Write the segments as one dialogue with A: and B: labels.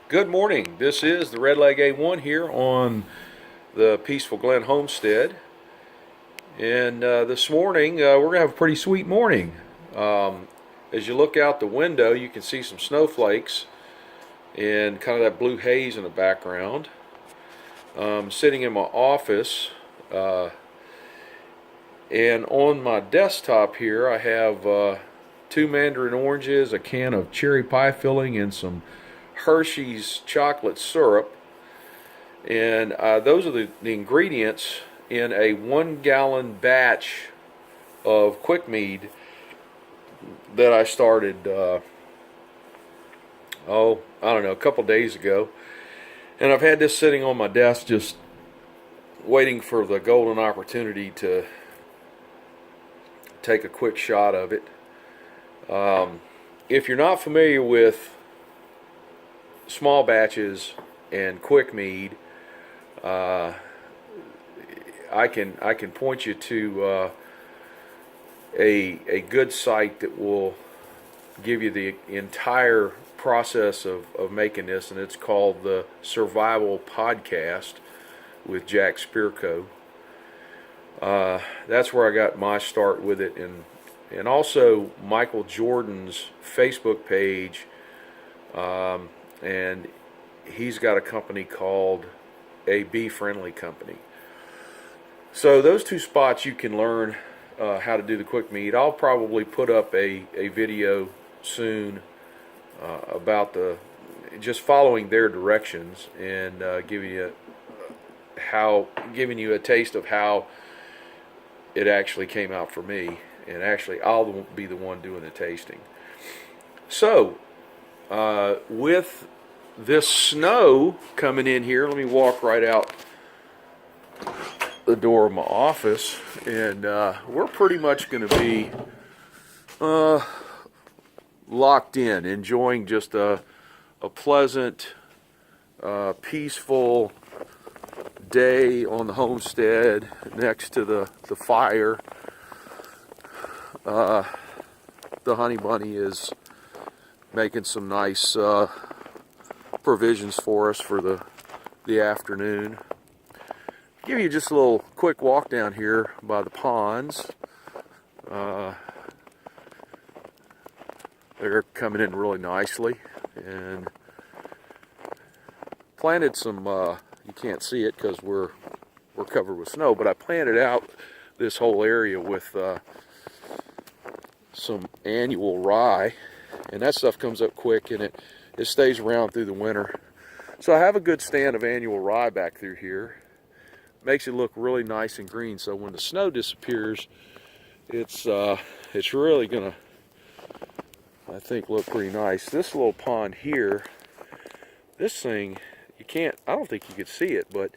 A: Good morning. This is the Red Leg A1 here on the peaceful Glen Homestead. And this morning, we're going to have a pretty sweet morning. As you look out the window, you can see some snowflakes and kind of that blue haze in the background. Sitting in my office, and on my desktop here, I have two mandarin oranges, a can of cherry pie filling, and some Hershey's chocolate syrup. And those are the ingredients in a 1 gallon batch of quick mead that I started, I don't know, a couple days ago. And I've had this sitting on my desk just waiting for the golden opportunity to take a quick shot of it. If you're not familiar with small batches and quick mead, I can point you to a good site that will give you the entire process of making this, and it's called the Survival Podcast with Jack Spirko. That's where I got my start with it, and also Michael Jordan's Facebook page, and he's got a company called a Bee Friendly Company. So those two spots you can learn how to do the quick mead. I'll probably put up a video soon about just following their directions and giving you a taste of how it actually came out for me. And actually, I'll be the one doing the tasting. So, with this snow coming in here, let me walk right out the door of my office, and we're pretty much going to be locked in, enjoying just a pleasant, peaceful day on the homestead next to the fire. The honey bunny is making some nice provisions for us for the afternoon. Give you just a little quick walk down here by the ponds. They're coming in really nicely, and planted some. You can't see it because we're covered with snow, but I planted out this whole area with some annual rye, and that stuff comes up quick, and it stays around through the winter. So I have a good stand of annual rye back through here. Makes it look really nice and green, so when the snow disappears, it's really gonna, I think, look pretty nice. This little pond here, this thing, I don't think you could see it, but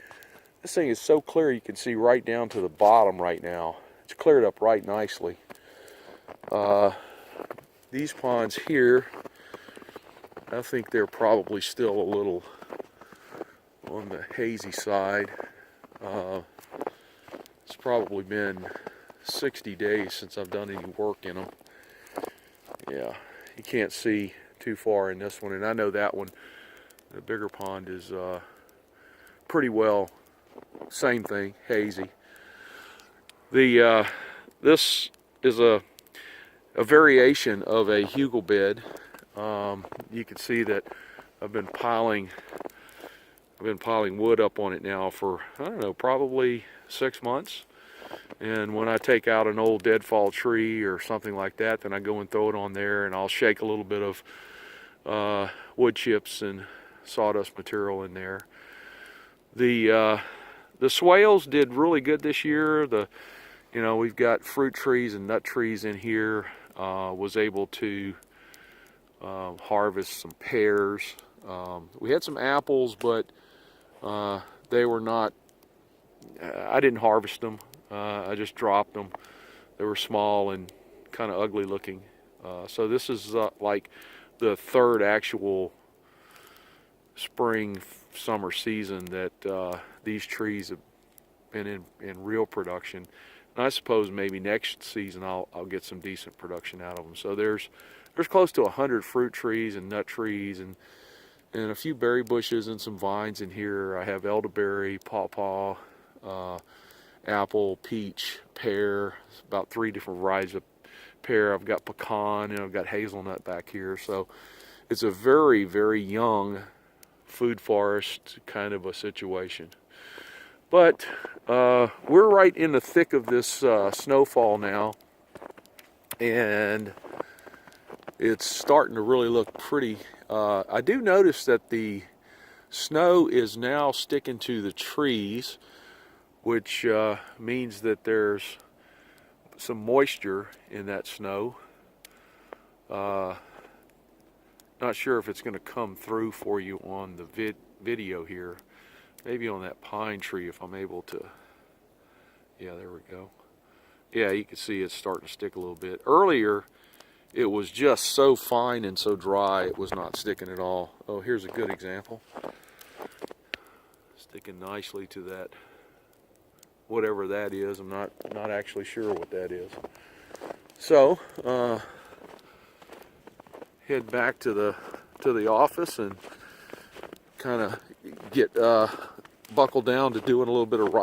A: this thing is so clear you can see right down to the bottom right now. It's cleared up right nicely. These ponds here, I think they're probably still a little on the hazy side. It's probably been 60 days since I've done any work in them. Yeah, you can't see too far in this one, and I know that one, the bigger pond, is pretty well same thing, hazy. This is a variation of a hugel bed. You can see that I've been piling wood up on it now for, I don't know, probably 6 months. And when I take out an old deadfall tree or something like that, then I go and throw it on there, and I'll shake a little bit of wood chips and sawdust material in there. The swales did really good this year. We've got fruit trees and nut trees in here. Was able to harvest some pears. We had some apples, but they were not, I didn't harvest them. I just dropped them. They were small and kind of ugly looking. So this is like the third actual spring, summer season that these trees have been in real production. And I suppose maybe next season I'll get some decent production out of them. So there's close to 100 fruit trees and nut trees and and a few berry bushes and some vines in here. I have elderberry, pawpaw, apple, peach, pear, about 3 different varieties of pear. I've got pecan, and I've got hazelnut back here. So it's a very, very young food forest kind of a situation. But we're right in the thick of this snowfall now, and it's starting to really look pretty. I do notice that the snow is now sticking to the trees, which means that there's some moisture in that snow. Not sure if it's going to come through for you on the video here. Maybe on that pine tree if I'm able to. Yeah, there we go. Yeah, you can see it's starting to stick a little bit. Earlier, it was just so fine and so dry, it was not sticking at all. Oh, here's a good example. Sticking nicely to that, whatever that is. I'm not actually sure what that is. So, head back to the office and kind of get buckled down to doing a little bit of